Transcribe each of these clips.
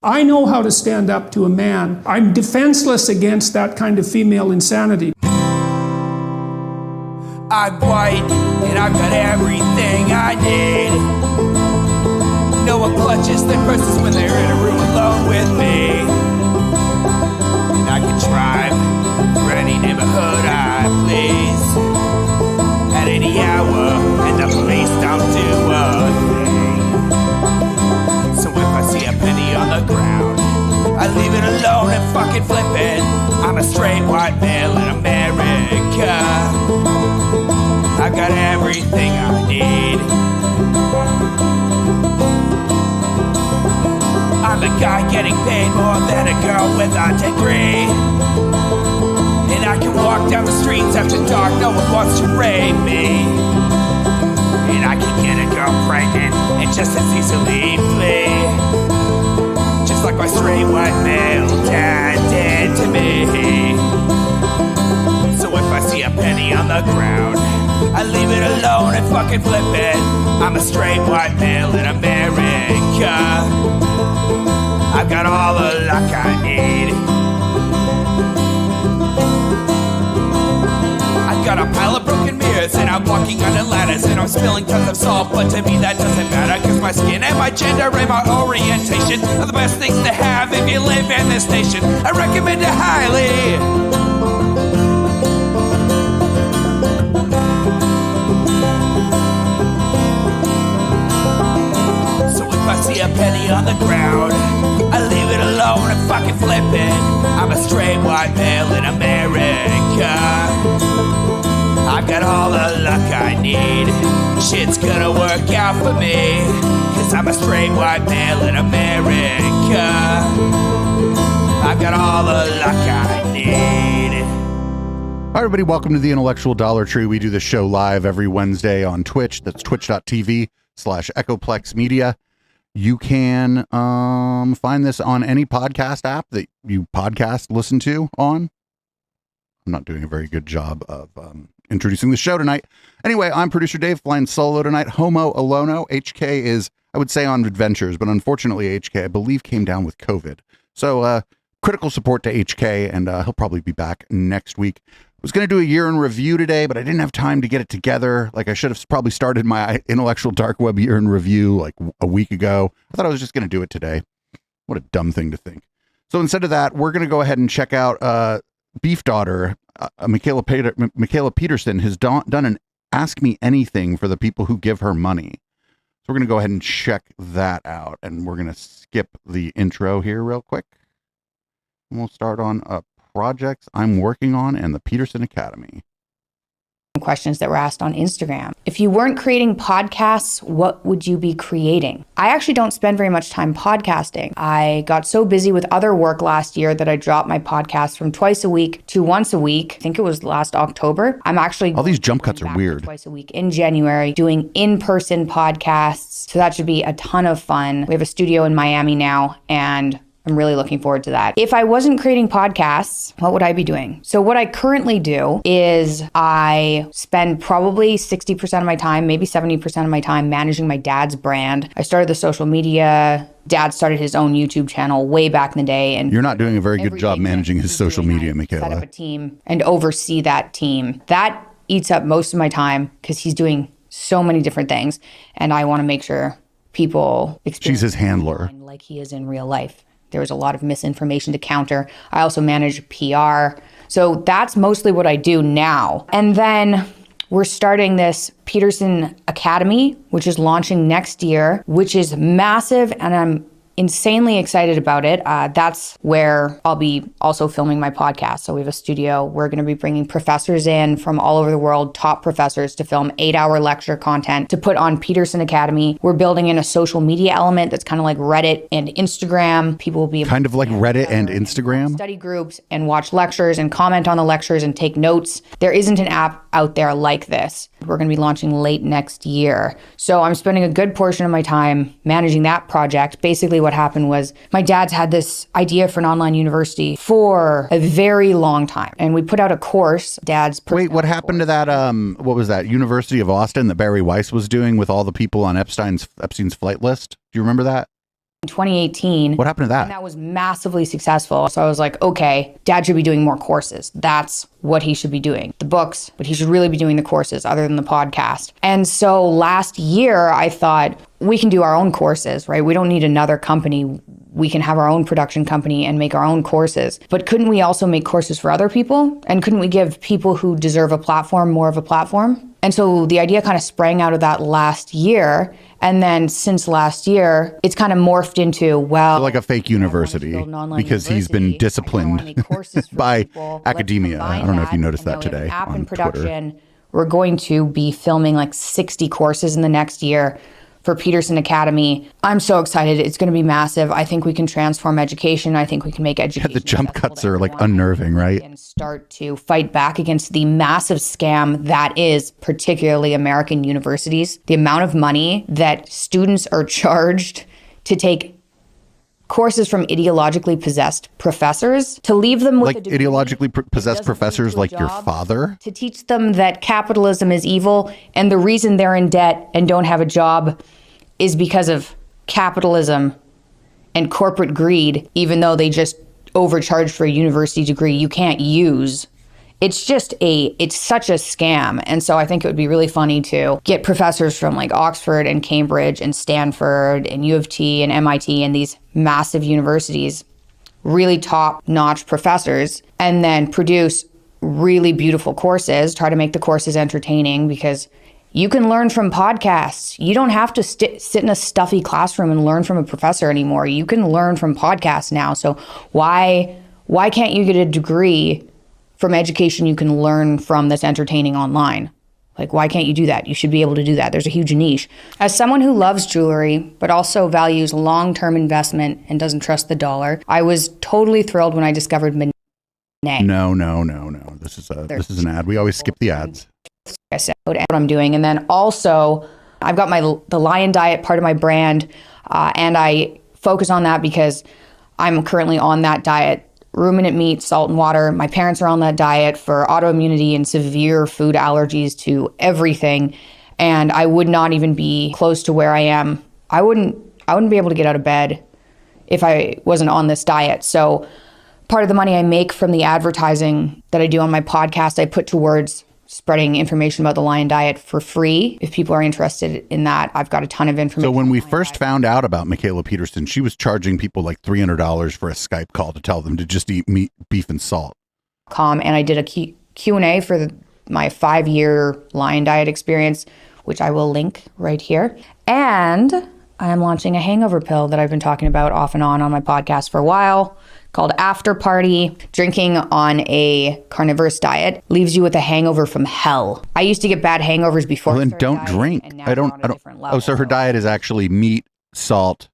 I know how to stand up to a man. I'm defenseless against that kind of female insanity. I'm white, and I've got everything I need. No one clutches their purses when they're in a room alone with me. And I can drive through any neighborhood I please at any hour, and the police don't do a thing. So if I see a penny on the ground, I leave it alone and fucking flip it. I'm a straight white male in America. I've got everything I need. I'm a guy getting paid more than a girl with a degree. And I can walk down the streets after dark, no one wants to rape me. And I can get a girl pregnant and just as easily flee. Just like my straight white male dad did to me. So if I see a penny on the ground, I leave it alone and fucking flip it. I'm a straight white male in America. I've got all the luck I need. I've got a pile of broken mirrors and I'm walking under ladders and I'm spilling tons of salt, but to me that doesn't matter, cause my skin and my gender and my orientation are the best things to have if you live in this nation. I recommend it highly. I see a penny on the ground, I leave it alone and fucking flip it. I'm a straight white male in America. I've got all the luck I need. Shit's gonna work out for me, cause I'm a straight white male in America. I've got all the luck I need. Hi everybody, welcome to the Intellectual Dollar Tree. We do the show live every Wednesday on Twitch. That's twitch.tv/Echoplex Media. You can find this on any podcast app that you listen to on. I'm not doing a very good job of introducing the show tonight. Anyway, I'm producer Dave, flying solo tonight. Homo Alono. HK is, I would say, on adventures, but unfortunately HK, I believe, came down with COVID. So critical support to HK, and he'll probably be back next week. I was going to do a year in review today, but I didn't have time to get it together. Like, I should have probably started my Intellectual Dark Web year in review like a week ago. I thought I was just going to do it today. What a dumb thing to think. So instead of that, we're going to go ahead and check out Beef Daughter. Michaela Peterson has done an Ask Me Anything for the people who give her money. So we're going to go ahead and check that out. And we're going to skip the intro here real quick. And we'll start on projects I'm working on and the Peterson Academy. Questions that were asked on Instagram. If you weren't creating podcasts, what would you be creating? I actually don't spend very much time podcasting. I got so busy with other work last year that I dropped my podcast from twice a week to once a week. I think it was last October. I'm actually all these jump cuts are weird. Twice a week in January, doing in-person podcasts. So that should be a ton of fun. We have a studio in Miami now, and I'm really looking forward to that. If I wasn't creating podcasts, what would I be doing? So what I currently do is I spend probably 60% of my time, maybe 70% of my time managing my dad's brand. I started the social media. Dad started his own YouTube channel way back in the day. And you're not doing a very good job managing his social media, Michaela. Set up a team and oversee that team. That eats up most of my time because he's doing so many different things. And I want to make sure people experience she's his handler like he is in real life. There was a lot of misinformation to counter. I also manage PR. So that's mostly what I do now. And then we're starting this Peterson Academy, which is launching next year, which is massive. And I'm insanely excited about it. That's where I'll be also filming my podcast. So we have a studio. We're going to be bringing professors in from all over the world, top professors, to film 8-hour lecture content to put on Peterson Academy. We're building in a social media element that's kind of like Reddit and Instagram. People will be able kind of like Reddit and Instagram study groups and watch lectures and comment on the lectures and take notes. There isn't an app out there like this. We're going to be launching late next year. So I'm spending a good portion of my time managing that project. Basically what happened was my dad's had this idea for an online university for a very long time. And we put out a course, Wait, what happened to that, what was that, University of Austin that Barry Weiss was doing with all the people on Epstein's flight list? Do you remember that? in 2018. What happened to that? And that was massively successful. So I was like, okay, dad should be doing more courses. That's what he should be doing. The books, but he should really be doing the courses other than the podcast. And so last year I thought we can do our own courses, right? We don't need another company. We can have our own production company and make our own courses. But couldn't we also make courses for other people? And couldn't we give people who deserve a platform more of a platform? And so the idea kind of sprang out of that last year. And then since last year, it's kind of morphed into, well, So like a fake university, because he's been disciplined by academia. I don't know if you noticed that today app on and Twitter. production. We're going to be filming like 60 courses in the next year for Peterson Academy. I'm so excited. It's going to be massive. I think we can transform education. I think we can make education. The jump accessible cuts to are like everyone. unnerving, right? And start to fight back against the massive scam that is particularly American universities. The amount of money that students are charged to take courses from ideologically possessed professors, to leave them with Like a degree ideologically possessed doesn't professors lead to a like your job, father. to teach them that capitalism is evil and the reason they're in debt and don't have a job is because of capitalism and corporate greed, even though they just overcharged for a university degree you can't use. It's such a scam. And so I think it would be really funny to get professors from like Oxford and Cambridge and Stanford and U of T and MIT and these massive universities, really top-notch professors, and then produce really beautiful courses, try to make the courses entertaining, because you can learn from podcasts. You don't have to sit in a stuffy classroom and learn from a professor anymore. You can learn from podcasts now. So why can't you get a degree from education you can learn from that's entertaining online? Like, why can't you do that? You should be able to do that. There's a huge niche. As someone who loves jewelry, but also values long-term investment and doesn't trust the dollar, I was totally thrilled when I discovered Monet. No. This is an ad. We always skip the ads. I said what I'm doing. And then also I've got the Lion Diet part of my brand, and I focus on that because I'm currently on that diet. Ruminant meat, salt and water. My parents are on that diet for autoimmunity and severe food allergies to everything. And I would not even be close to where I am. I wouldn't be able to get out of bed if I wasn't on this diet. So part of the money I make from the advertising that I do on my podcast, I put towards spreading information about the Lion Diet for free. If people are interested in that, I've got a ton of information. So when we first found out about Michaela Peterson, she was charging people like $300 for a Skype call to tell them to just eat meat, beef, and salt. And I did a Q&A for my 5-year Lion Diet experience, which I will link right here. And I am launching a hangover pill that I've been talking about off and on my podcast for a while, called After Party. Drinking on a carnivorous diet leaves you with a hangover from hell. I used to get bad hangovers before. Well, then don't drink. I don't. Oh, so her diet is actually meat, salt,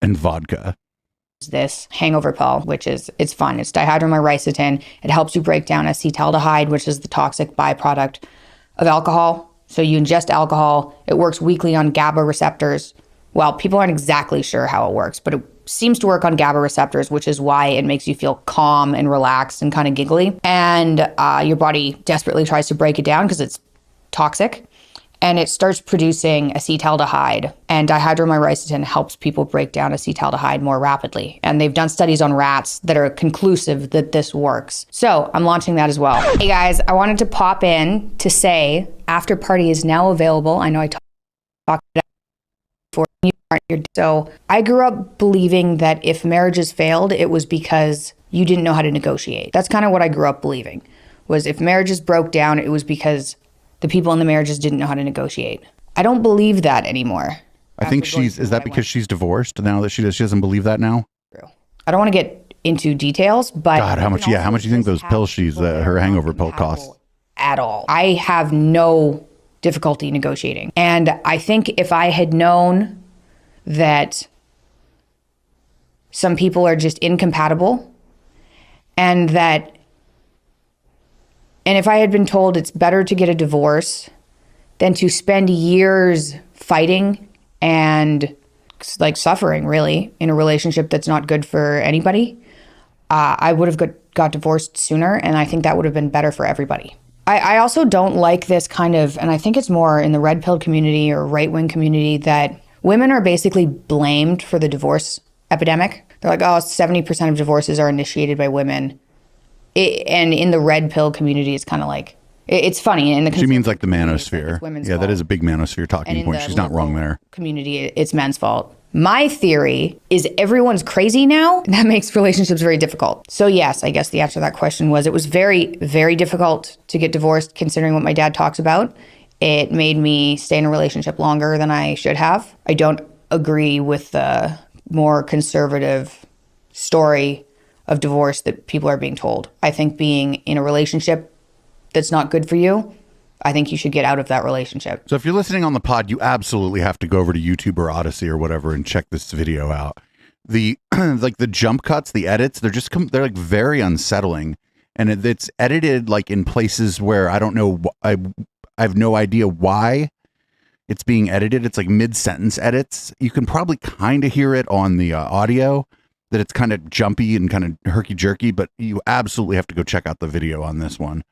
and vodka. This hangover pill, which it's fun. It's dihydromyricetin. It helps you break down acetaldehyde, which is the toxic byproduct of alcohol. So you ingest alcohol. It works weakly on GABA receptors. Well, people aren't exactly sure how it works, but it seems to work on GABA receptors, which is why it makes you feel calm and relaxed and kind of giggly. And your body desperately tries to break it down because it's toxic. And it starts producing acetaldehyde. And dihydromyricetin helps people break down acetaldehyde more rapidly. And they've done studies on rats that are conclusive that this works. So I'm launching that as well. Hey guys, I wanted to pop in to say After Party is now available. I know I talked about it before. So I grew up believing that if marriages failed, it was because you didn't know how to negotiate. That's kind of what I grew up believing, was if marriages broke down, it was because the people in the marriages didn't know how to negotiate. I don't believe that anymore. I think is that because she's divorced now that she doesn't believe that now? I don't want to get into details, but God, how much do you think those pills her hangover pill costs? At all. I have no difficulty negotiating. And I think if I had known that some people are just incompatible and if I had been told it's better to get a divorce than to spend years fighting and like suffering really in a relationship that's not good for anybody, I would have got divorced sooner. And I think that would have been better for everybody. I also don't like this kind of, and I think it's more in the red pill community or right-wing community, that Women are basically blamed for the divorce epidemic. They're like, oh, 70% of divorces are initiated by women. And in the red pill community, it's kind of like, it's funny. In the She means like the community, it's manosphere. women's Yeah, that fault. is a big manosphere And talking in point. the She's not wrong liberal there. community, it's men's fault. My theory is everyone's crazy now, and that makes relationships very difficult. So yes, I guess the answer to that question was it was very, very difficult to get divorced considering what my dad talks about. It made me stay in a relationship longer than I should have. I don't agree with the more conservative story of divorce that people are being told. I think being in a relationship that's not good for you, I think you should get out of that relationship. So if you're listening on the pod, you absolutely have to go over to YouTube or Odyssey or whatever and check this video out. The like the jump cuts, the edits, they're like very unsettling, and it's edited like in places where I don't know. I have no idea why it's being edited. It's like mid-sentence edits. You can probably kind of hear it on the audio that it's kind of jumpy and kind of herky-jerky, but you absolutely have to go check out the video on this one.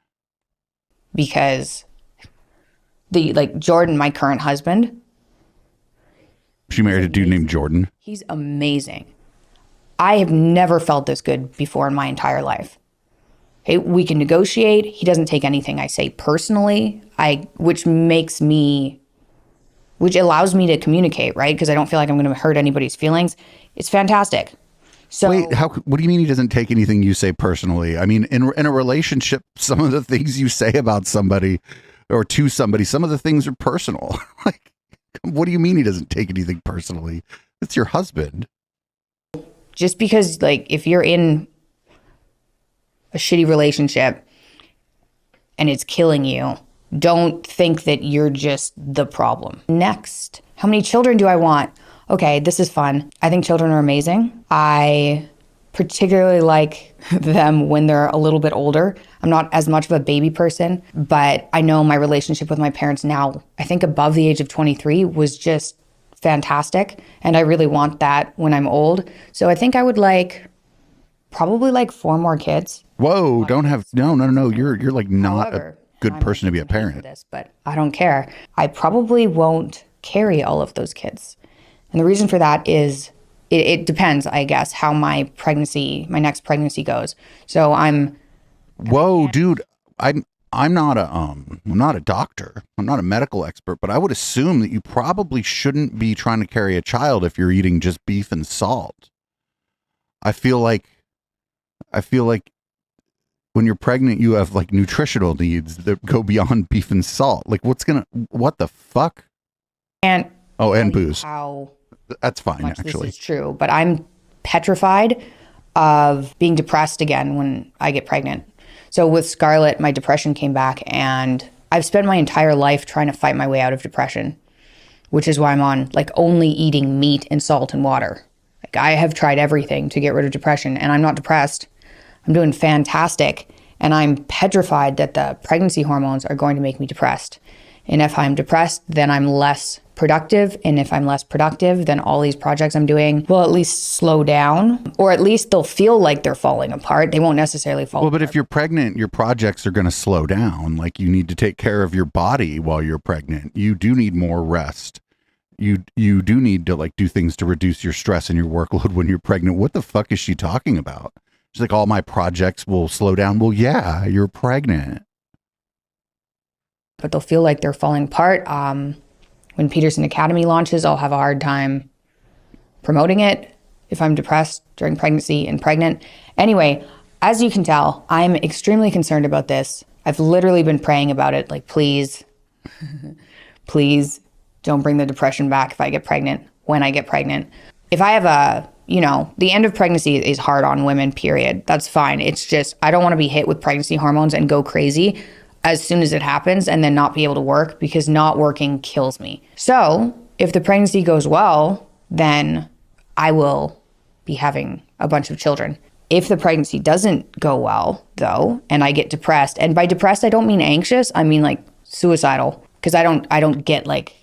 Because Jordan, my current husband, She married a dude named Jordan. he's amazing. I have never felt this good before in my entire life. Okay, we can negotiate. He doesn't take anything I say personally, which allows me to communicate, right? Because I don't feel like I'm going to hurt anybody's feelings. It's fantastic. So Wait, what do you mean he doesn't take anything you say personally? I mean, in a relationship, some of the things you say about somebody or to somebody, some of the things are personal. Like, what do you mean he doesn't take anything personally? It's your husband. just because, like, if you're in a shitty relationship and it's killing you, don't think that you're just the problem. Next, how many children do I want? Okay, this is fun. I think children are amazing. I particularly like them when they're a little bit older. I'm not as much of a baby person, but I know my relationship with my parents now, I think above the age of 23, was just fantastic. And I really want that when I'm old. So I think I would probably like 4 more kids. Whoa, don't have, no. You're like not However, a good I'm person to be a getting hate for parent. this, but I don't care. I probably won't carry all of those kids. And the reason for that is it depends, I guess, how my next pregnancy goes. So Whoa, dude, I'm not a doctor. I'm not a medical expert, but I would assume that you probably shouldn't be trying to carry a child if you're eating just beef and salt. I feel like when you're pregnant, you have like nutritional needs that go beyond beef and salt. Like what the fuck? and Booze. how That's fine, much actually. this is true, but I'm petrified of being depressed again when I get pregnant. So with Scarlett, my depression came back, and I've spent my entire life trying to fight my way out of depression, which is why I'm on like only eating meat and salt and water. Like I have tried everything to get rid of depression, and I'm not depressed. I'm doing fantastic, and I'm petrified that the pregnancy hormones are going to make me depressed. And if I'm depressed, then I'm less productive. And if I'm less productive, then all these projects I'm doing will at least slow down, or at least they'll feel like they're falling apart. They won't necessarily fall Well, but apart. if you're pregnant, your projects are going to slow down. Like you need to take care of your body while you're pregnant. You do need more rest. You do need to like do things to reduce your stress and your workload when you're pregnant. What the fuck is she talking about? She's like, all my projects will slow down. Well, yeah, you're pregnant. But they'll feel like they're falling apart. When Peterson Academy launches, I'll have a hard time promoting it if I'm depressed during pregnancy and pregnant. Anyway, as you can tell, I'm extremely concerned about this. I've literally been praying about it. Like, please, please don't bring the depression back if I get pregnant, when I get pregnant. If I have the end of pregnancy is hard on women, period. That's fine. It's just, I don't want to be hit with pregnancy hormones and go crazy as soon as it happens and then not be able to work, because not working kills me. So if the pregnancy goes well, then I will be having a bunch of children. If the pregnancy doesn't go well, though, and I get depressed, and by depressed, I don't mean anxious, I mean like suicidal, because I don't get like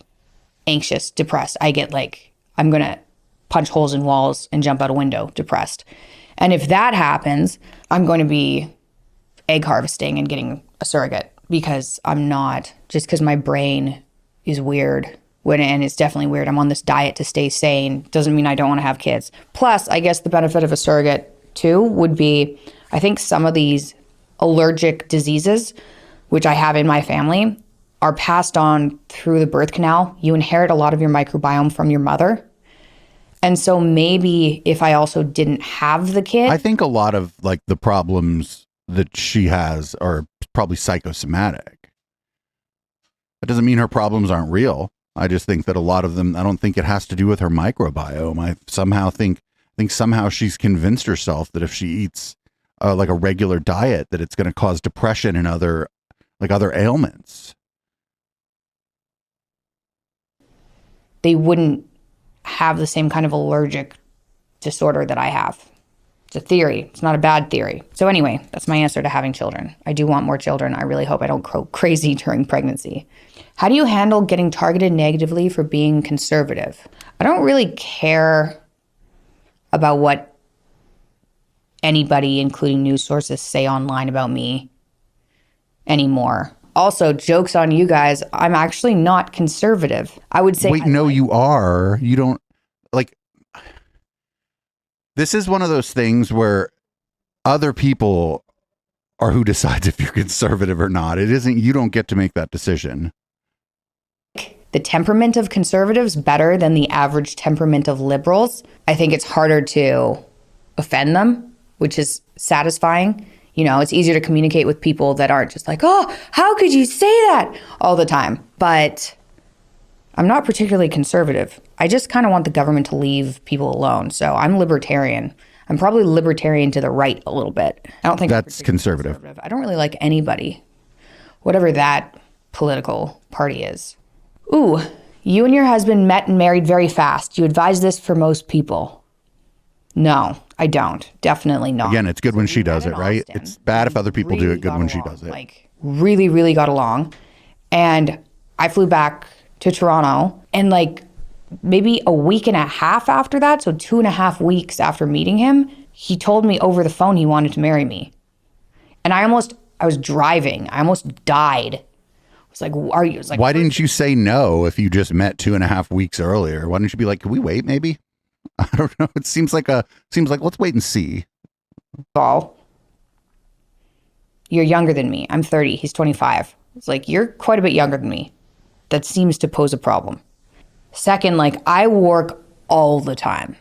anxious, depressed. I get like, I'm going to punch holes in walls and jump out a window, depressed. And if that happens, I'm going to be egg harvesting and getting a surrogate, because I'm not, just because my brain is weird And it's definitely weird. I'm on this diet to stay sane. Doesn't mean I don't want to have kids. Plus, I guess the benefit of a surrogate too would be, I think some of these allergic diseases, which I have in my family, are passed on through the birth canal. You inherit a lot of your microbiome from your mother. And so maybe if I also didn't have the kid. I think a lot of like the problems that she has are probably psychosomatic. That doesn't mean her problems aren't real. I just think that a lot of them, I don't think it has to do with her microbiome. I somehow think somehow she's convinced herself that if she eats like a regular diet, that it's going to cause depression and other ailments. They wouldn't have the same kind of allergic disorder that I have. It's a theory. It's not a bad theory. So anyway, that's my answer to having children. I do want more children. I really hope I don't go crazy during pregnancy. How do you handle getting targeted negatively for being conservative? I don't really care about what anybody, including news sources, say online about me anymore. Also, joke's on you guys, I'm actually not conservative. I would say— Wait, no, you are. You don't, like, this is one of those things where other people are who decides if you're conservative or not. It isn't, you don't get to make that decision. The temperament of conservatives better than the average temperament of liberals. I think it's harder to offend them, which is satisfying. You know, it's easier to communicate with people that aren't just like, oh, how could you say that all the time? But I'm not particularly conservative. I just kind of want the government to leave people alone. So I'm libertarian. I'm probably libertarian to the right a little bit. I don't think that's conservative. I don't really like anybody, whatever that political party is. Ooh, you and your husband met and married very fast. You advise this for most people? No, I don't. Definitely not. Again, it's good when she does it, right? Austin. It's bad if other people do it, good when she does it. Like, really, really got along. And I flew back to Toronto, and like maybe a week and a half after that, so 2.5 weeks after meeting him, he told me over the phone he wanted to marry me. And I was driving. I almost died. I was like, are you? Like, why didn't you say no if you just met 2.5 weeks earlier? Why didn't you be like, can we wait maybe? I don't know. It seems like let's wait and see. Paul, you're younger than me. I'm 30. He's 25. It's like, you're quite a bit younger than me. That seems to pose a problem. Second, like, I work all the time.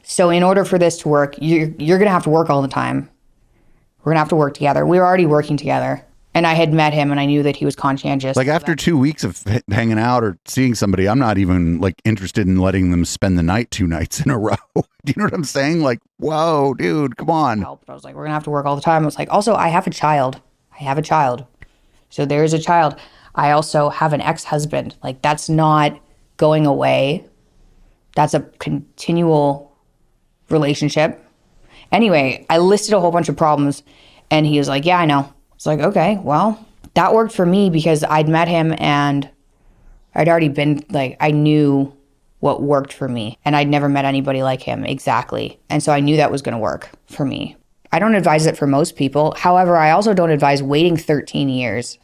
So in order for this to work, you're going to have to work all the time. We're going to have to work together. We were already working together. And I had met him and I knew that he was conscientious. Like after 2 weeks of hanging out or seeing somebody, I'm not even like interested in letting them spend the night 2 nights in a row. Do you know what I'm saying? Like, whoa, dude, come on. I was like, we're going to have to work all the time. I was like, also, I have a child. So there's a child. I also have an ex-husband. Like, that's not going away. That's a continual relationship. Anyway, I listed a whole bunch of problems and he was like, yeah, I know. It's like, okay, well, that worked for me because I'd met him and I'd already been like, I knew what worked for me and I'd never met anybody like him exactly. And so I knew that was going to work for me. I don't advise it for most people. However, I also don't advise waiting 13 years.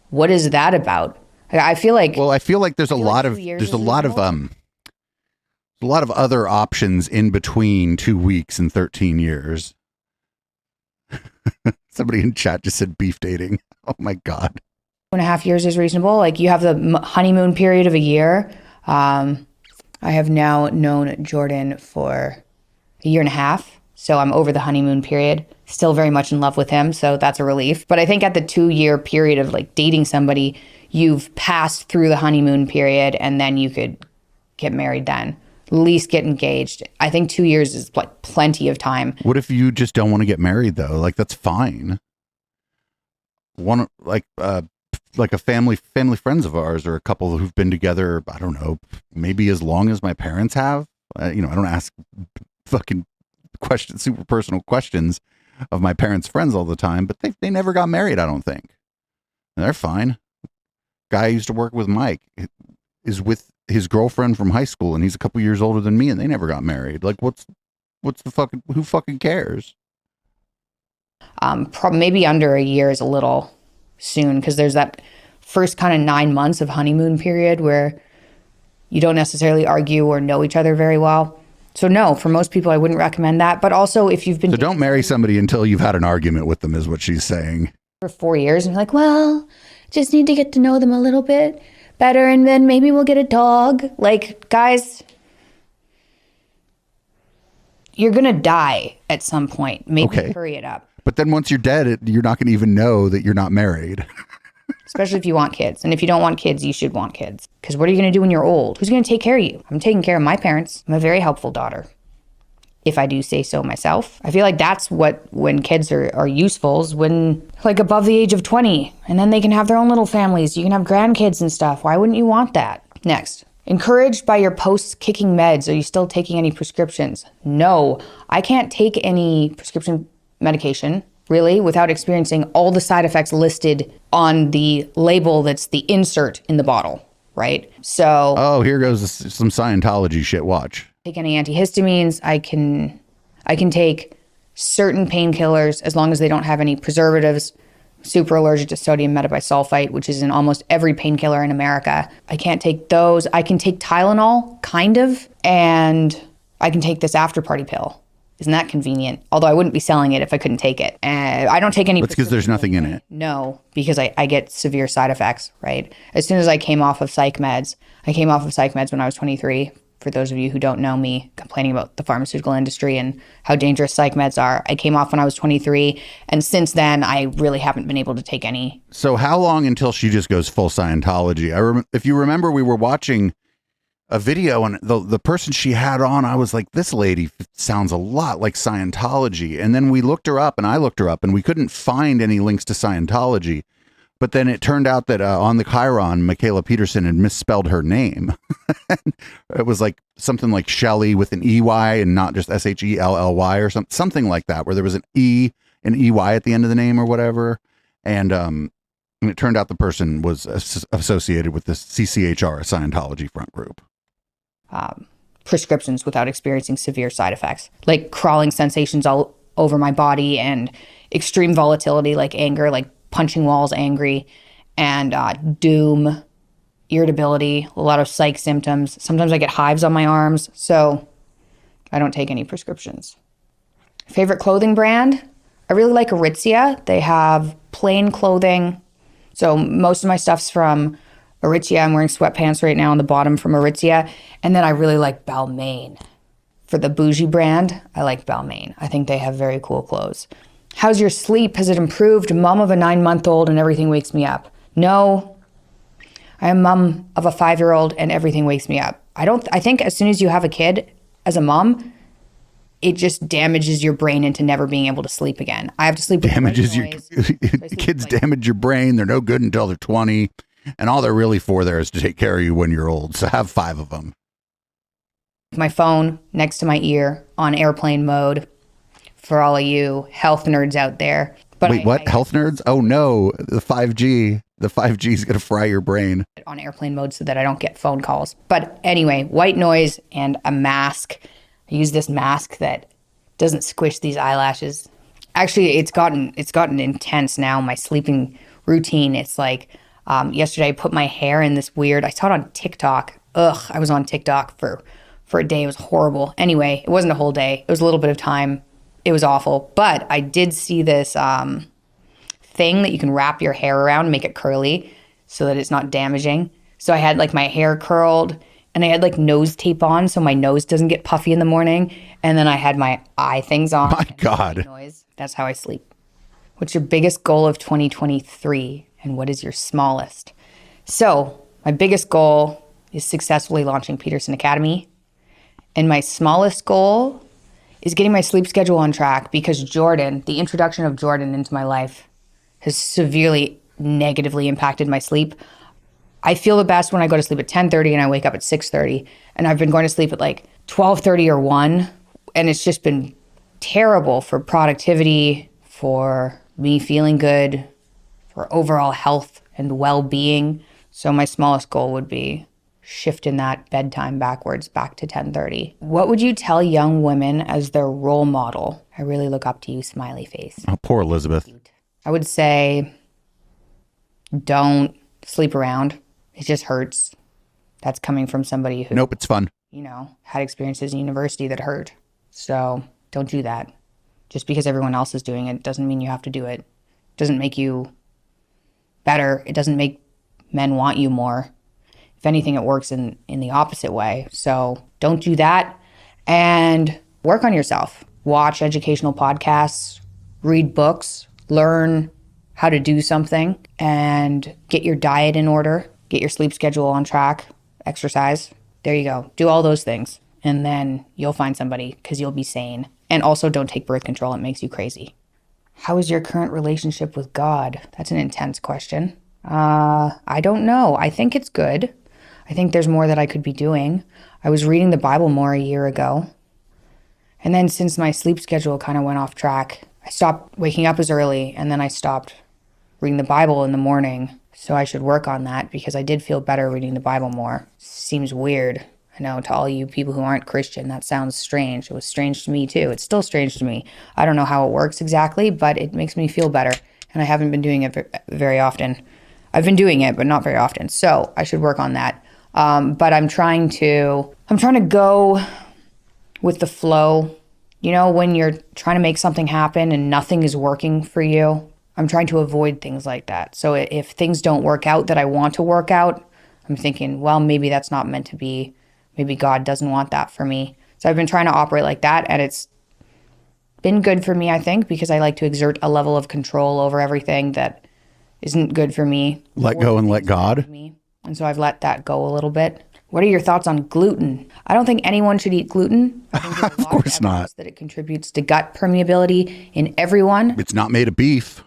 What is that about? I feel like there's a lot of other options in between 2 weeks and 13 years. Somebody in chat just said beef dating. Oh my God. 2.5 years is reasonable. Like, you have the honeymoon period of a year. I have now known Jordan for 1.5 years. So I'm over the honeymoon period, still very much in love with him. So that's a relief. But I think at the 2-year period of like dating somebody, you've passed through the honeymoon period and then you could get married then. At least get engaged. I think 2 years is like plenty of time. What if you just don't want to get married though? Like, that's fine. One, like a family friends of ours or a couple who've been together, I don't know, maybe as long as my parents have. I don't ask fucking questions, super personal questions of my parents' friends all the time, but they never got married, I don't think. And they're fine. Guy I used to work with, Mike, is with his girlfriend from high school, and he's a couple years older than me, and they never got married. Like, what's the fucking, who fucking cares? Maybe under a year is a little soon because there's that first kind of 9 months of honeymoon period where you don't necessarily argue or know each other very well. So no, for most people, I wouldn't recommend that. But also if you've been So don't marry somebody until you've had an argument with them is what she's saying. for 4 years and you're like, well, just need to get to know them a little bit better and then maybe we'll get a dog. Like, guys, you're going to die at some point. Maybe hurry it up. But then once you're dead, you're not going to even know that you're not married. Especially if you want kids. And if you don't want kids, you should want kids. Because what are you going to do when you're old? Who's going to take care of you? I'm taking care of my parents. I'm a very helpful daughter, if I do say so myself. I feel like that's when kids are useful, is when, like, above the age of 20. And then they can have their own little families. You can have grandkids and stuff. Why wouldn't you want that? Next. Encouraged by your post-kicking meds, are you still taking any prescriptions? No, I can't take any prescription medication, really, without experiencing all the side effects listed on the label that's the insert in the bottle, right? So... Oh, here goes some Scientology shit. Watch. Take any antihistamines. I can take certain painkillers as long as they don't have any preservatives. Super allergic to sodium metabisulfite, which is in almost every painkiller in America. I can't take those. I can take Tylenol, kind of, and I can take this after party pill. Isn't that convenient? Although I wouldn't be selling it if I couldn't take it. I don't take any. That's because there's nothing in it. No, because I get severe side effects, right? As soon as I came off of psych meds, when I was 23. For those of you who don't know me, complaining about the pharmaceutical industry and how dangerous psych meds are. I came off when I was 23. And since then, I really haven't been able to take any. So how long until she just goes full Scientology? If you remember, we were watching a video and the person she had on, I was like, this lady sounds a lot like Scientology. And then we looked her up and I looked her up and we couldn't find any links to Scientology. But then it turned out that on the Chiron, Michaela Peterson had misspelled her name. It was like something like Shelley with an EY and not just SHELLY or something like that, where there was an E and EY at the end of the name or whatever. And it turned out the person was associated with this CCHR, a Scientology front group. Prescriptions without experiencing severe side effects, like crawling sensations all over my body and extreme volatility, like anger, like punching walls angry, and doom, irritability, a lot of psych symptoms. Sometimes I get hives on my arms, so I don't take any prescriptions. Favorite clothing brand? I really like Aritzia. They have plain clothing. So most of my stuff's from Aritzia. I'm wearing sweatpants right now on the bottom from Aritzia. And then I really like Balmain. For the bougie brand, I like Balmain. I think they have very cool clothes. How's your sleep? Has it improved? Mom of a 9-month-old and everything wakes me up. No, I am mom of a 5-year-old and everything wakes me up. I think as soon as you have a kid as a mom, it just damages your brain into never being able to sleep again. I have to sleep with damages your kids, damage your brain. They're no good until they're 20. And all they're really for there is to take care of you when you're old. So have 5 of them. My phone next to my ear on airplane mode. For all of you health nerds out there. But wait, what? Health nerds? Oh no, the 5G. The 5G is going to fry your brain. On airplane mode so that I don't get phone calls. But anyway, white noise and a mask. I use this mask that doesn't squish these eyelashes. Actually, it's gotten intense now, my sleeping routine. It's like yesterday I put my hair in this weird, I saw it on TikTok. I was on TikTok for a day. It was horrible. Anyway, it wasn't a whole day. It was a little bit of time. It was awful, but I did see this thing that you can wrap your hair around and make it curly so that it's not damaging. So I had like my hair curled and I had like nose tape on so my nose doesn't get puffy in the morning. And then I had my eye things on. My God. Noise. That's how I sleep. What's your biggest goal of 2023 and what is your smallest? So my biggest goal is successfully launching Peterson Academy. And my smallest goal is getting my sleep schedule on track because Jordan, the introduction of Jordan into my life has severely negatively impacted my sleep. I feel the best when I go to sleep at 10:30 and I wake up at 6:30. And I've been going to sleep at like 12:30 or 1. And it's just been terrible for productivity, for me feeling good, for overall health and well-being. So my smallest goal would be shifting that bedtime backwards back to 10:30. What would you tell young women as their role model? I really look up to you, smiley face. Oh, poor Elizabeth. I would say, don't sleep around. It just hurts. That's coming from somebody who, Nope, it's fun. had experiences in university that hurt. So don't do that. Just because everyone else is doing it doesn't mean you have to do it. It doesn't make you better. It doesn't make men want you more. If anything, it works in the opposite way. So don't do that, and work on yourself. Watch educational podcasts, read books, learn how to do something, and get your diet in order, get your sleep schedule on track, exercise. There you go. Do all those things, and then you'll find somebody because you'll be sane. And also don't take birth control. It makes you crazy. How is your current relationship with God? That's an intense question. I don't know. I think it's good. I think there's more that I could be doing. I was reading the Bible more a year ago. And then since my sleep schedule kind of went off track, I stopped waking up as early, and then I stopped reading the Bible in the morning. So I should work on that because I did feel better reading the Bible more. Seems weird. I know, to all you people who aren't Christian, that sounds strange. It was strange to me too. It's still strange to me. I don't know how it works exactly, but it makes me feel better. And I haven't been doing it very often. I've been doing it, but not very often. So I should work on that. But I'm trying to go with the flow. When you're trying to make something happen and nothing is working for you, I'm trying to avoid things like that. So if things don't work out that I want to work out, I'm thinking, well, maybe that's not meant to be. Maybe God doesn't want that for me. So I've been trying to operate like that, and it's been good for me, I think, because I like to exert a level of control over everything that isn't good for me. Let go and let God. And so I've let that go a little bit. What are your thoughts on gluten? I don't think anyone should eat gluten. I think there's a lot Of course not. that it contributes to gut permeability in everyone, It's not made of beef.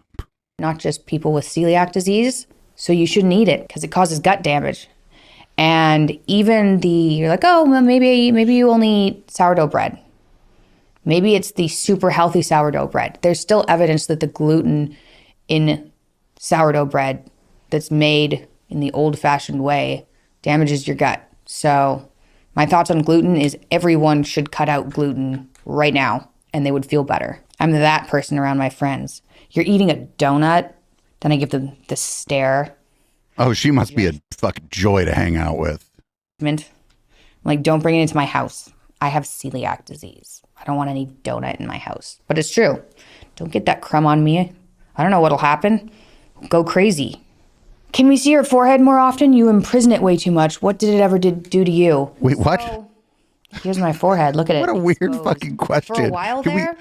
not just people with celiac disease. So you shouldn't eat it because it causes gut damage. And even you're like, oh, well, maybe you only eat sourdough bread. Maybe it's the super healthy sourdough bread. There's still evidence that the gluten in sourdough bread that's made in the old-fashioned way damages your gut. So my thoughts on gluten is everyone should cut out gluten right now, and they would feel better. I'm that person around my friends. You're eating a donut, then I give them the stare. Oh, she must be a fucking joy to hang out with. Like, don't bring it into my house. I have celiac disease. I don't want any donut in my house. But it's true. Don't get that crumb on me. I don't know what'll happen. Go crazy. Can we see your forehead more often? You imprison it way too much. What did it ever do to you? Wait, what? So, here's my forehead. Look at it. What a weird exposed. fucking question. For a while there?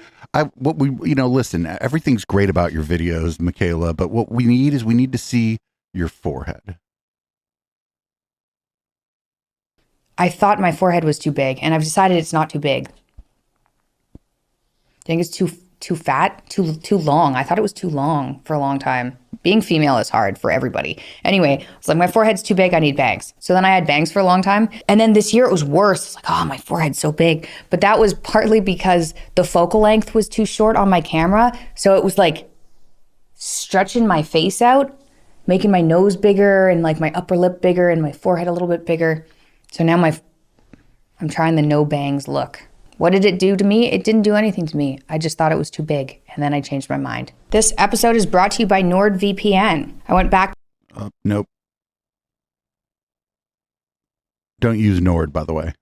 Listen, everything's great about your videos, Michaela, but what we need to see your forehead. I thought my forehead was too big, and I've decided it's not too big. I think it's too fat, too long. I thought it was too long for a long time. Being female is hard for everybody. Anyway, it's like my forehead's too big, I need bangs. So then I had bangs for a long time. And then this year it was worse. It's like, oh, my forehead's so big. But that was partly because the focal length was too short on my camera. So it was like stretching my face out, making my nose bigger and like my upper lip bigger and my forehead a little bit bigger. So now I'm trying the no bangs look. What did it do to me? It didn't do anything to me. I just thought it was too big, and then I changed my mind. This episode is brought to you by NordVPN. I went back. Nope. Don't use Nord, by the way.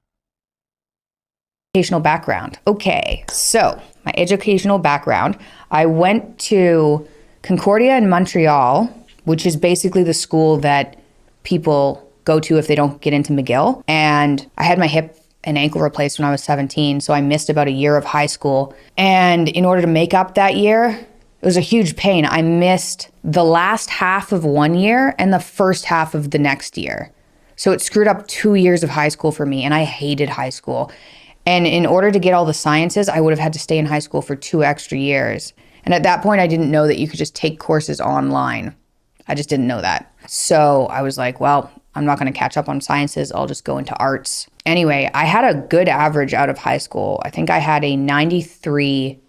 Educational background. Okay, so my educational background. I went to Concordia in Montreal, which is basically the school that people go to if they don't get into McGill. And I had my hip and ankle replaced when I was 17, so I missed about a year of high school. And in order to make up that year, it was a huge pain. I missed the last half of one year and the first half of the next year. So it screwed up 2 years of high school for me, and I hated high school. And in order to get all the sciences, I would have had to stay in high school for 2 extra years. And at that point, I didn't know that you could just take courses online. I just didn't know that. So I was like, well, I'm not going to catch up on sciences. I'll just go into arts. Anyway, I had a good average out of high school. I think I had a 93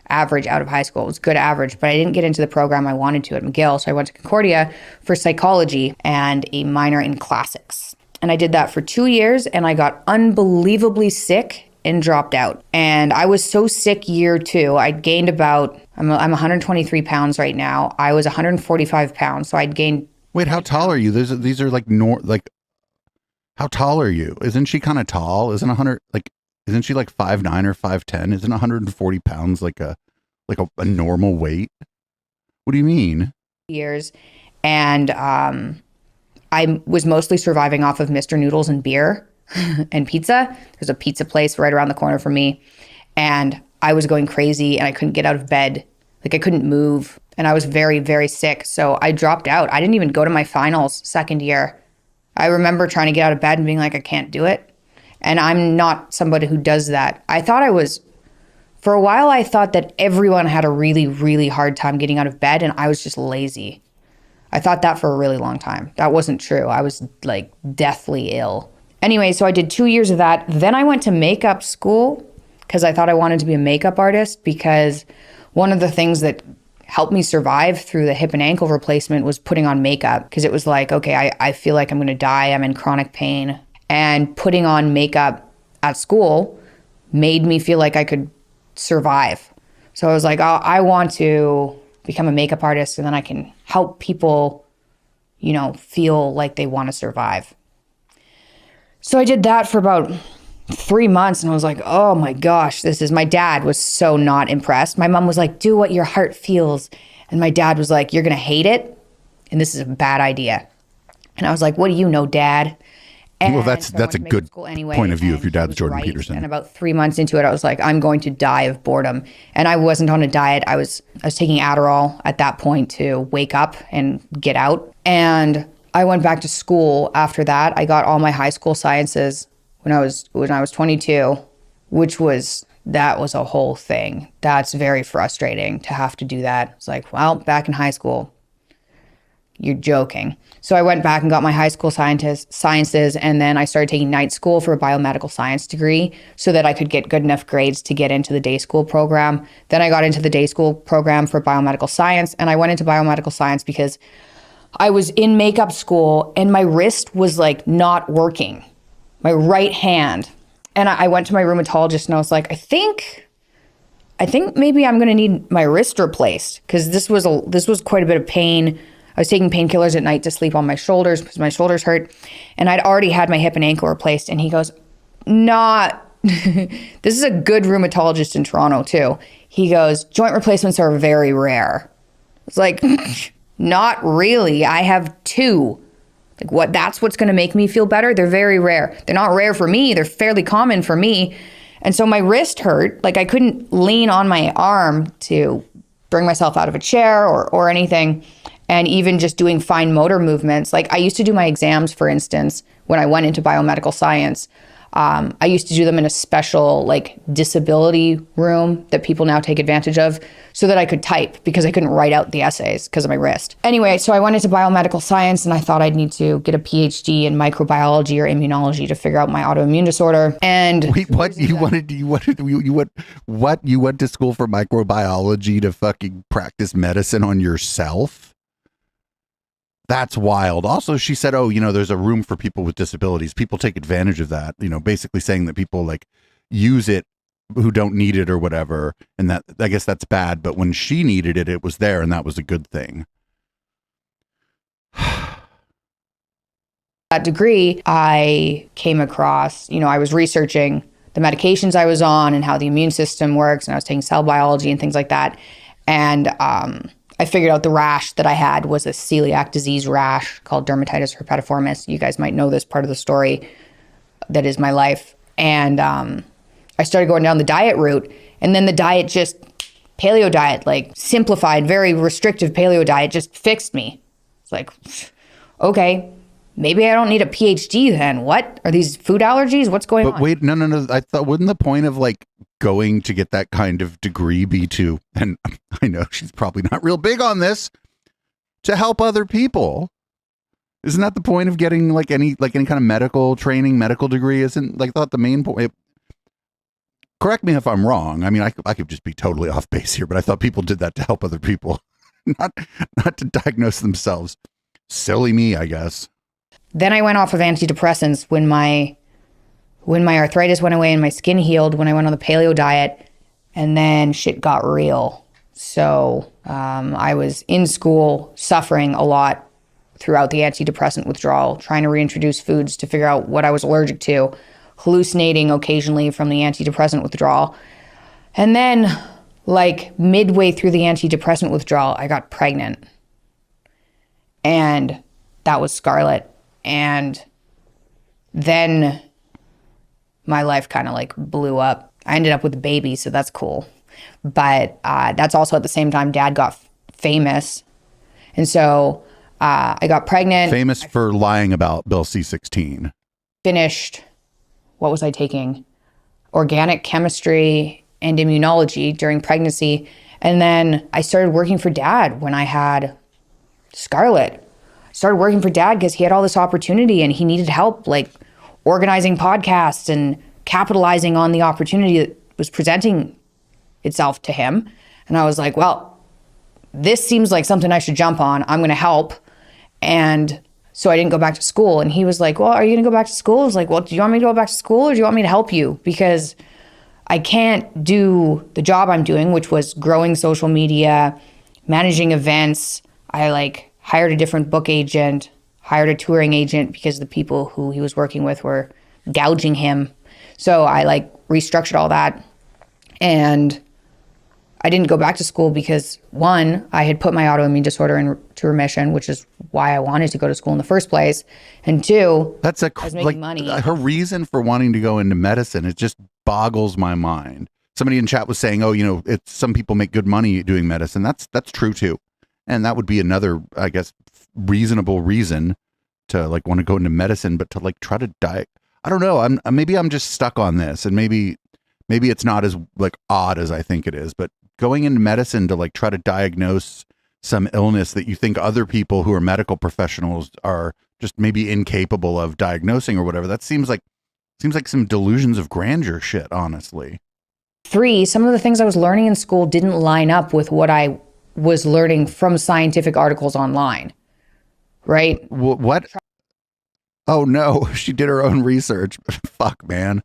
average out of high school. It was good average, but I didn't get into the program I wanted to at McGill. So I went to Concordia for psychology and a minor in classics. And I did that for 2 years, and I got unbelievably sick and dropped out. And I was so sick year 2. I'd gained I'm 123 pounds right now. I was 145 pounds. So I'd gained Wait, how tall are you? These are like how tall are you? Isn't she kind of tall? Isn't she like 5'9" or 5'10"? Isn't 140 pounds like a normal weight? What do you mean? Years. And I was mostly surviving off of Mr. Noodles and beer and pizza. There's a pizza place right around the corner from me. And I was going crazy and I couldn't get out of bed. Like I couldn't move. And I was very, very sick. So I dropped out. I didn't even go to my finals second year. I remember trying to get out of bed and being like, I can't do it. And I'm not somebody who does that. For a while, I thought that everyone had a really, really hard time getting out of bed and I was just lazy. I thought that for a really long time. That wasn't true. I was like deathly ill. Anyway, so I did 2 years of that. Then I went to makeup school because I thought I wanted to be a makeup artist, because one of the things that helped me survive through the hip and ankle replacement was putting on makeup, because it was like, okay, I feel like I'm going to die. I'm in chronic pain. And putting on makeup at school made me feel like I could survive. So I was like, oh, I want to become a makeup artist, and then I can help people, feel like they want to survive. So I did that for about 3 months, and I was like, oh my gosh, my dad was so not impressed. My mom was like, do what your heart feels. And my dad was like, you're going to hate it, and this is a bad idea. And I was like, what do you know, Dad? And well, that's a good point of view if your dad's Jordan right. Peterson. And about 3 months into it, I was like, I'm going to die of boredom. And I wasn't on a diet. I was taking Adderall at that point to wake up and get out. And I went back to school after that. I got all my high school sciences when I was 22, that was a whole thing. That's very frustrating to have to do that. It's like, well, back in high school, you're joking. So I went back and got my high school sciences, and then I started taking night school for a biomedical science degree so that I could get good enough grades to get into the day school program. Then I got into the day school program for biomedical science, and I went into biomedical science because I was in makeup school and my wrist was like not working, my right hand. And I went to my rheumatologist and I was like, I think maybe I'm going to need my wrist replaced, because this was quite a bit of pain. I was taking painkillers at night to sleep on my shoulders because my shoulders hurt. And I'd already had my hip and ankle replaced. And he goes, this is a good rheumatologist in Toronto too. He goes, joint replacements are very rare. It's like, not really. I have 2. Like that's what's going to make me feel better? They're very rare. They're not rare for me. They're fairly common for me. And so my wrist hurt. Like I couldn't lean on my arm to bring myself out of a chair or anything. And even just doing fine motor movements. Like I used to do my exams, for instance, when I went into biomedical science. I used to do them in a special like disability room that people now take advantage of so that I could type, because I couldn't write out the essays because of my wrist. Anyway, so I went into biomedical science and I thought I'd need to get a PhD in microbiology or immunology to figure out my autoimmune disorder. And wait, what? You went to school for microbiology to fucking practice medicine on yourself? That's wild. Also, she said, oh, there's a room for people with disabilities. People take advantage of that, basically saying that people like use it who don't need it or whatever. And that, I guess that's bad. But when she needed it, it was there, and that was a good thing. That degree, I came across, I was researching the medications I was on and how the immune system works. And I was taking cell biology and things like that. And, I figured out the rash that I had was a celiac disease rash called dermatitis herpetiformis. You guys might know this part of the story. That is my life. And I started going down the diet route. And then the diet paleo diet, like simplified, very restrictive paleo diet just fixed me. It's like, okay, maybe I don't need a PhD then. What? Are these food allergies? What's going on? But wait, no. I thought, wouldn't the point of like going to get that kind of degree be to, and I know she's probably not real big on this, to help other people? Isn't that the point of getting like any kind of medical training, medical degree? Isn't like thought the main point? Correct me if I'm wrong. I mean, I could just be totally off base here, but I thought people did that to help other people, not to diagnose themselves. Silly me, I guess. Then I went off of antidepressants when my arthritis went away and my skin healed, when I went on the paleo diet, and then shit got real. So I was in school suffering a lot throughout the antidepressant withdrawal, trying to reintroduce foods to figure out what I was allergic to, hallucinating occasionally from the antidepressant withdrawal. And then, like midway through the antidepressant withdrawal, I got pregnant. And that was Scarlett. And then my life kind of like blew up. I ended up with a baby, so that's cool. But that's also at the same time Dad got famous. And so I got pregnant. Famous for lying about Bill C-16. Finished, what was I taking? Organic chemistry and immunology during pregnancy. And then I started working for Dad when I had Scarlett. Started working for Dad because he had all this opportunity and he needed help, like organizing podcasts and capitalizing on the opportunity that was presenting itself to him. And I was like, well, this seems like something I should jump on. I'm going to help. And so I didn't go back to school. And he was like, well, are you going to go back to school? I was like, well, do you want me to go back to school or do you want me to help you? Because I can't do the job I'm doing, which was growing social media, managing events. I like hired a different book agent, hired a touring agent because the people who he was working with were gouging him. So I like restructured all that. And I didn't go back to school because, one, I had put my autoimmune disorder into remission, which is why I wanted to go to school in the first place. And two, I was making money. Her reason for wanting to go into medicine, it just boggles my mind. Somebody in chat was saying, oh, you know, it's some people make good money doing medicine. That's true too. And that would be another, I guess, reasonable reason to like want to go into medicine, but to like try to die. I don't know. Maybe I'm just stuck on this, and maybe it's not as like odd as I think it is, but going into medicine to like try to diagnose some illness that you think other people who are medical professionals are just maybe incapable of diagnosing or whatever. That seems like some delusions of grandeur shit, honestly. 3, some of the things I was learning in school didn't line up with what I was learning from scientific articles online. Right? What? Oh no, she did her own research. Fuck, man.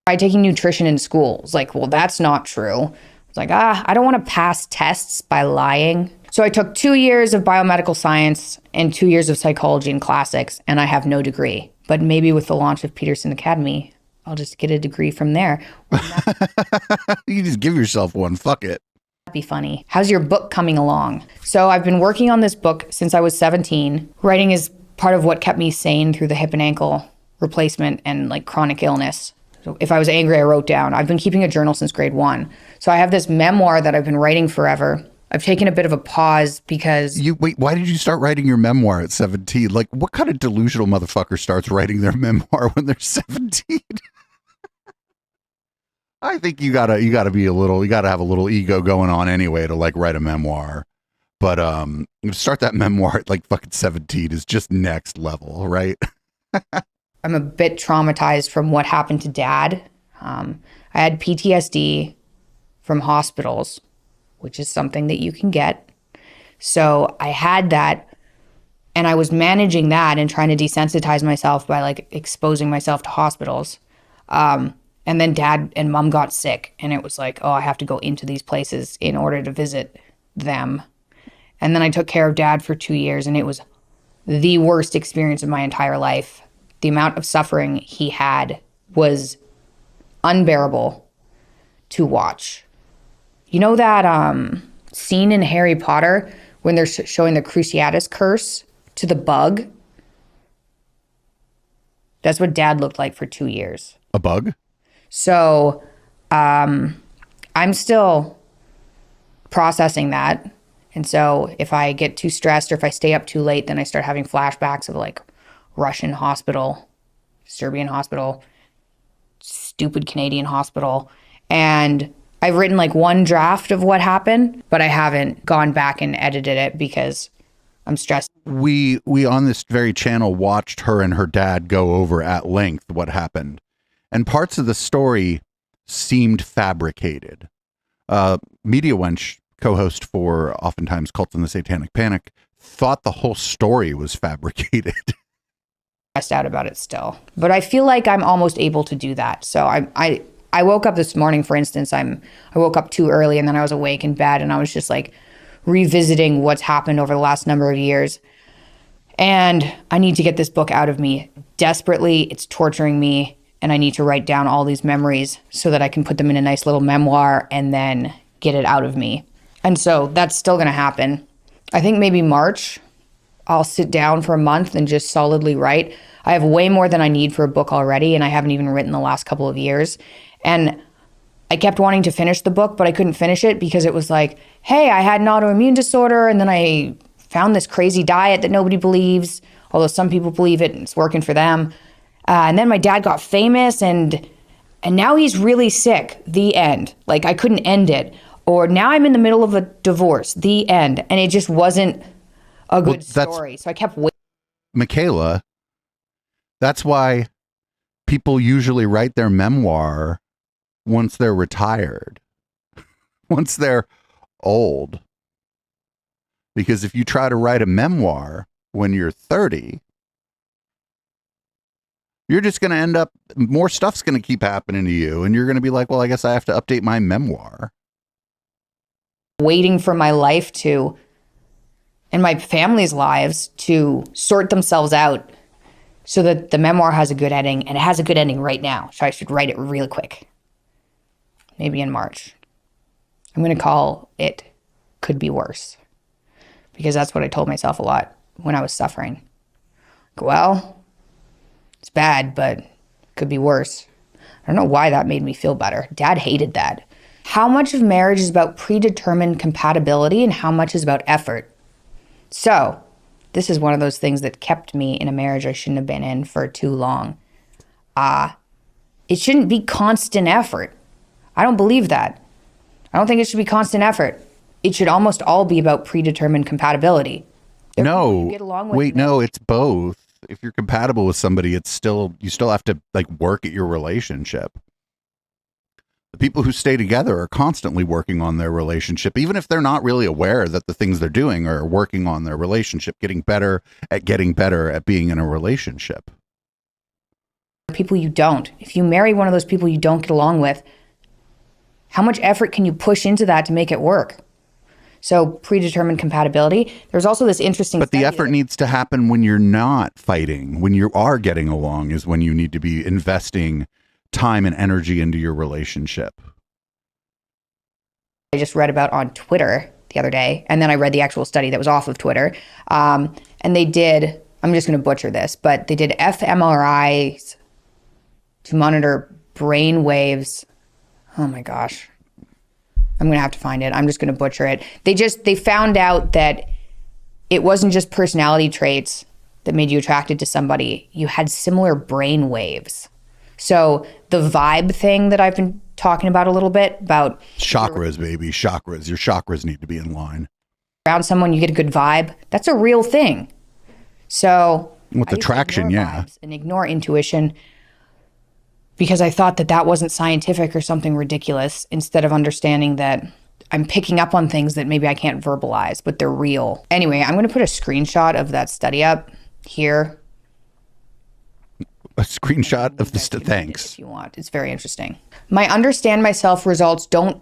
By taking nutrition in school. It's like, well, that's not true. It's like, I don't want to pass tests by lying. So I took 2 years of biomedical science and 2 years of psychology and classics, and I have no degree. But maybe with the launch of Peterson Academy, I'll just get a degree from there. You just give yourself one. Fuck it. That'd be funny. How's your book coming along? So I've been working on this book since I was 17. Writing is part of what kept me sane through the hip and ankle replacement and like chronic illness. So if I was angry, I wrote down. I've been keeping a journal since grade 1. So I have this memoir that I've been writing forever. I've taken a bit of a pause because... Why did you start writing your memoir at 17? Like, what kind of delusional motherfucker starts writing their memoir when they're 17? I think you gotta have a little ego going on anyway to like write a memoir. But start that memoir at like fucking 17 is just next level, right? I'm a bit traumatized from what happened to Dad. I had PTSD from hospitals, which is something that you can get. So I had that, and I was managing that and trying to desensitize myself by like exposing myself to hospitals. And then Dad and Mom got sick, and it was like, oh, I have to go into these places in order to visit them. And then I took care of Dad for 2 years, and it was the worst experience of my entire life. The amount of suffering he had was unbearable to watch. You know that scene in Harry Potter when they're showing the Cruciatus curse to the bug? That's what Dad looked like for 2 years. A bug? So I'm still processing that. And so if I get too stressed or if I stay up too late, then I start having flashbacks of like Russian hospital, Serbian hospital, stupid Canadian hospital. And I've written like one draft of what happened, but I haven't gone back and edited it because I'm stressed. We on this very channel watched her and her dad go over at length what happened. And parts of the story seemed fabricated. Media Wench, co-host for oftentimes Cult and the Satanic Panic, thought the whole story was fabricated. Stressed out about it still, but I feel like I'm almost able to do that. So I woke up this morning, for instance, I woke up too early and then I was awake in bed and I was just like revisiting what's happened over the last number of years. And I need to get this book out of me desperately. It's torturing me. And I need to write down all these memories so that I can put them in a nice little memoir and then get it out of me. And so that's still going to happen. I think maybe March, I'll sit down for a month and just solidly write. I have way more than I need for a book already, and I haven't even written the last couple of years. And I kept wanting to finish the book, but I couldn't finish it because it was like, hey, I had an autoimmune disorder, and then I found this crazy diet that nobody believes, although some people believe it and it's working for them. And then my dad got famous, and now he's really sick. The end. Like, I couldn't end it. Or now I'm in the middle of a divorce. The end. And it just wasn't a good story. So I kept waiting. Michaela, that's why people usually write their memoir once they're retired, once they're old. Because if you try to write a memoir when you're 30, you're just going to end up, more stuff's going to keep happening to you. And you're going to be like, well, I guess I have to update my memoir. Waiting for my life to, and my family's lives to sort themselves out so that the memoir has a good ending, and it has a good ending right now. So I should write it really quick. Maybe in March. I'm going to call it Could Be Worse, because that's what I told myself a lot when I was suffering. Well, it's bad, but it could be worse. I don't know why that made me feel better. Dad hated that. How much of marriage is about predetermined compatibility and how much is about effort? So, this is one of those things that kept me in a marriage I shouldn't have been in for too long. It shouldn't be constant effort. I don't believe that. I don't think it should be constant effort. It should almost all be about predetermined compatibility. No, wait, no, it's both. If you're compatible with somebody, you still have to like work at your relationship. The people who stay together are constantly working on their relationship, even if they're not really aware that the things they're doing are working on their relationship, getting better at being in a relationship. People you don't. If you marry one of those people you don't get along with, how much effort can you push into that to make it work? So predetermined compatibility. There's also this interesting But the effort needs to happen when you're not fighting. When you are getting along is when you need to be investing time and energy into your relationship. I just read about on Twitter the other day, and then I read the actual study that was off of Twitter. And they did, I'm just going to butcher this, but they did fMRIs to monitor brain waves. Oh my gosh. I'm going to have to find it. I'm just going to butcher it. They found out that it wasn't just personality traits that made you attracted to somebody. You had similar brain waves. So the vibe thing that I've been talking about a little bit about chakras, baby, chakras. Your chakras need to be in line. Around someone, you get a good vibe. That's a real thing. So with attraction, yeah. And ignore intuition because I thought that wasn't scientific or something ridiculous, instead of understanding that I'm picking up on things that maybe I can't verbalize, but they're real. Anyway, I'm going to put a screenshot of that study up here. A screenshot of the thanks. If you want. It's very interesting. My understand myself results don't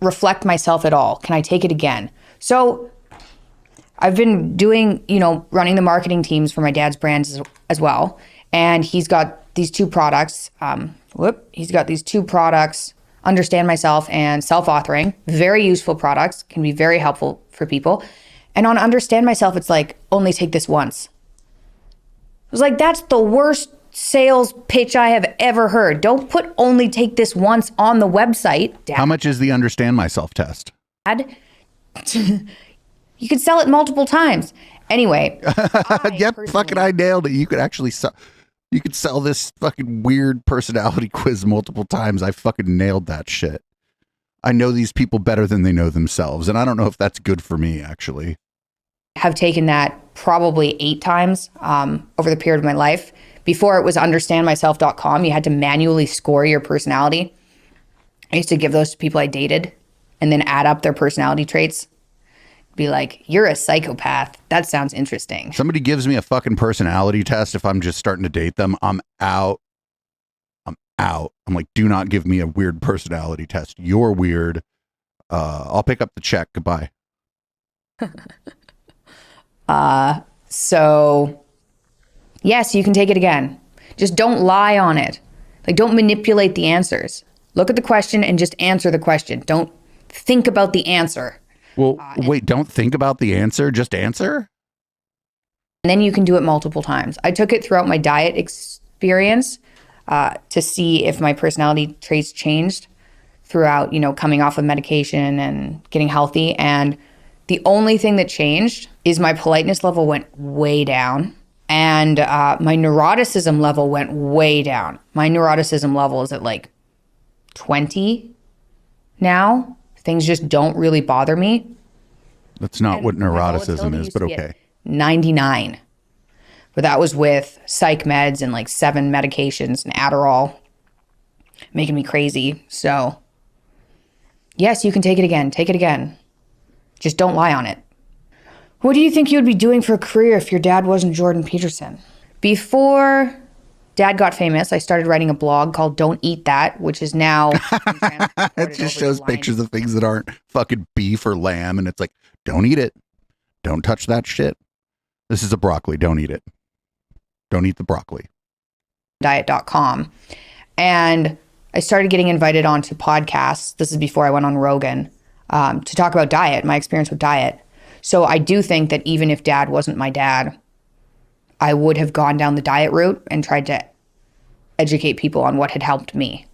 reflect myself at all. Can I take it again? So I've been doing, running the marketing teams for my dad's brands as well. And he's got these two products. He's got these two products, Understand Myself and Self-Authoring. Very useful products, can be very helpful for people. And on Understand Myself, it's like, only take this once. I was like, that's the worst sales pitch I have ever heard. Don't put only take this once on the website. Dad. How much is the Understand Myself test? You could sell it multiple times. Anyway. Yep, fucking I nailed it. You could actually you could sell this fucking weird personality quiz multiple times. I fucking nailed that shit. I know these people better than they know themselves. And I don't know if that's good for me, actually. Have taken that probably 8 times over the period of my life. Before it was understandmyself.com, you had to manually score your personality. I used to give those to people I dated and then add up their personality traits. Be like, you're a psychopath. That sounds interesting. Somebody gives me a fucking personality test if I'm just starting to date them, I'm out. I'm like, do not give me a weird personality test. You're weird. I'll pick up the check. Goodbye. So, yes, you can take it again. Just don't lie on it. Like, don't manipulate the answers. Look at the question and just answer the question. Don't think about the answer. Well, wait, don't think about the answer, just answer? And then you can do it multiple times. I took it throughout my diet experience to see if my personality traits changed throughout, coming off of medication and getting healthy. And the only thing that changed is my politeness level went way down. And my neuroticism level went way down. My neuroticism level is at like 20 now. Things just don't really bother me. That's not what neuroticism is, but okay. 99. But that was with psych meds and like 7 medications and Adderall, making me crazy. So, yes, you can take it again. Take it again. Just don't lie on it. What do you think you would be doing for a career if your dad wasn't Jordan Peterson? Before Dad got famous, I started writing a blog called Don't Eat That, which is now... It just shows pictures of things that aren't fucking beef or lamb, and it's like, don't eat it. Don't touch that shit. This is a broccoli. Don't eat it. Don't eat the broccoli. Diet.com. And I started getting invited onto podcasts. This is before I went on Rogan to talk about diet, my experience with diet. So I do think that even if Dad wasn't my dad, I would have gone down the diet route and tried to educate people on what had helped me.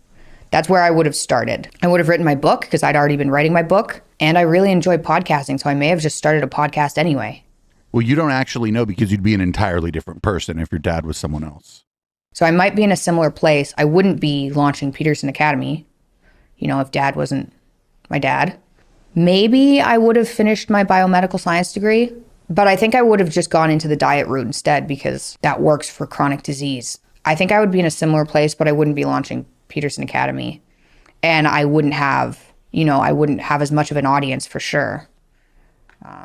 That's where I would have started. I would have written my book because I'd already been writing my book, and I really enjoy podcasting, so I may have just started a podcast anyway. Well, you don't actually know because you'd be an entirely different person if your dad was someone else. So I might be in a similar place. I wouldn't be launching Peterson Academy, if Dad wasn't my dad. Maybe I would have finished my biomedical science degree, but I think I would have just gone into the diet route instead because that works for chronic disease. I think I would be in a similar place, but I wouldn't be launching Peterson Academy. And I wouldn't have, as much of an audience for sure.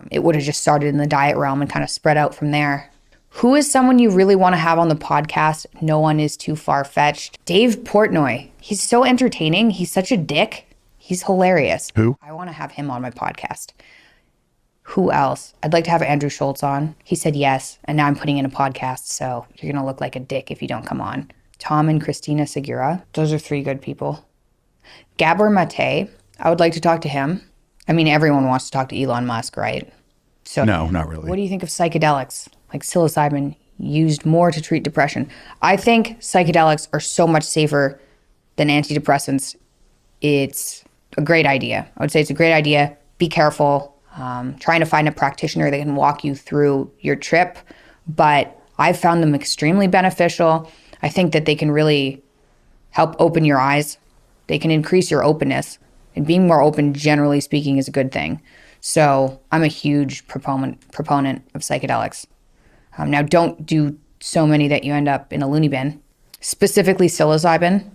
It would have just started in the diet realm and kind of spread out from there. Who is someone you really want to have on the podcast? No one is too far-fetched. Dave Portnoy. He's so entertaining. He's such a dick. He's hilarious. Who? I want to have him on my podcast. Who else? I'd like to have Andrew Schultz on. He said yes, and now I'm putting in a podcast, so you're going to look like a dick if you don't come on. Tom and Christina Segura. Those are 3 good people. Gabor Mate. I would like to talk to him. I mean, everyone wants to talk to Elon Musk, right? So no, not really. What do you think of psychedelics? Like psilocybin used more to treat depression. I think psychedelics are so much safer than antidepressants. It's a great idea. I would say it's a great idea. Be careful. Trying to find a practitioner that can walk you through your trip. But I've found them extremely beneficial. I think that they can really help open your eyes. They can increase your openness. And being more open, generally speaking, is a good thing. So I'm a huge proponent of psychedelics. Now, don't do so many that you end up in a loony bin. Specifically psilocybin.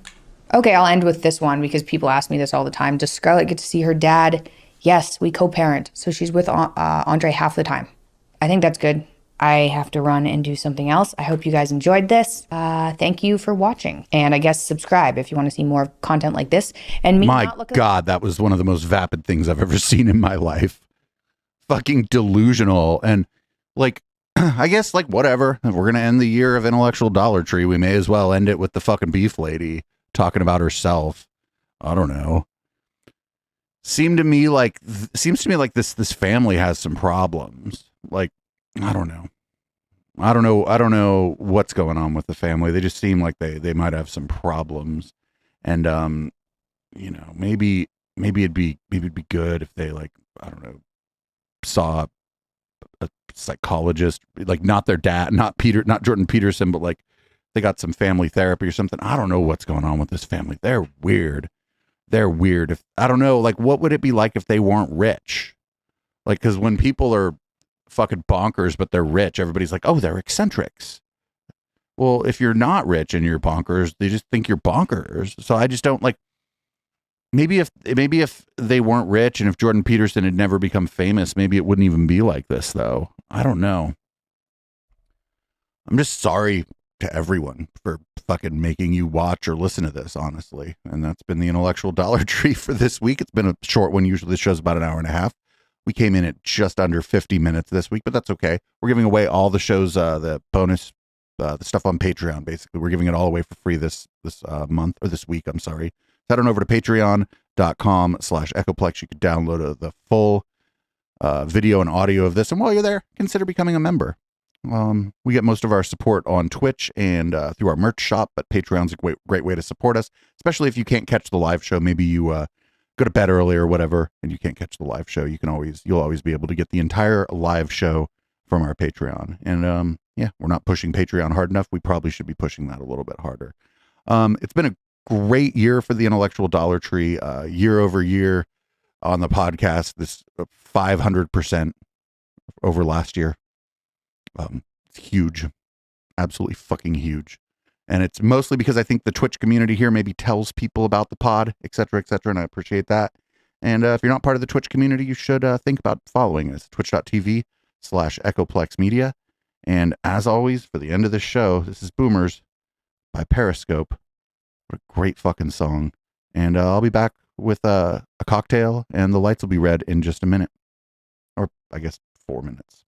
Okay, I'll end with this one because people ask me this all the time. Does Scarlett get to see her dad? Yes, we co-parent. So she's with Andre half the time. I think that's good. I have to run and do something else. I hope you guys enjoyed this. Thank you for watching. And I guess subscribe if you want to see more content like this. And me My God, that was one of the most vapid things I've ever seen in my life. Fucking delusional. And like, I guess like whatever. If we're going to end the year of Intellectual Dollar Tree, we may as well end it with the fucking beef lady talking about herself. I don't know. Seems to me like this family has some problems. Like, I don't know what's going on with the family. They just seem like they might have some problems. And maybe it'd be good if they, like, I don't know, saw a psychologist, like not their dad, not Jordan Peterson, but like they got some family therapy or something. I don't know what's going on with this family. They're weird. If I don't know, like, what would it be like if they weren't rich? Like, because when people are fucking bonkers but they're rich, everybody's like, oh, they're eccentrics. Well, if you're not rich and you're bonkers, they just think you're bonkers. So I just don't, like, maybe if they weren't rich and if Jordan Peterson had never become famous, maybe it wouldn't even be like this, though. I don't know. I'm just sorry to everyone for fucking making you watch or listen to this, honestly. And that's been the Intellectual Dollar Tree for this week. It's been a short one. Usually the show's about an hour and a half. We came in at just under 50 minutes this week, but that's okay. We're giving away all the shows, the bonus, the stuff on Patreon. Basically, we're giving it all away for free this month, or this week. I'm sorry. Head on over to patreon.com/Echoplex. You can download the full video and audio of this. And while you're there, consider becoming a member. We get most of our support on Twitch and through our merch shop, but Patreon's a great way to support us, especially if you can't catch the live show. Maybe you go to bed early or whatever, and you can't catch the live show. You'll always be able to get the entire live show from our Patreon. And yeah, we're not pushing Patreon hard enough. We probably should be pushing that a little bit harder. It's been a great year for the Intellectual Dollar Tree, year over year on the podcast. This 500% over last year. It's huge, absolutely fucking huge. And it's mostly because I think the Twitch community here maybe tells people about the pod, et cetera, and I appreciate that. And if you're not part of the Twitch community, you should think about following us, twitch.tv/Echoplex Media. And as always, for the end of this show, this is Boomers by Periscope. What a great fucking song. And I'll be back with a cocktail, and the lights will be red in just a minute. Or I guess 4 minutes.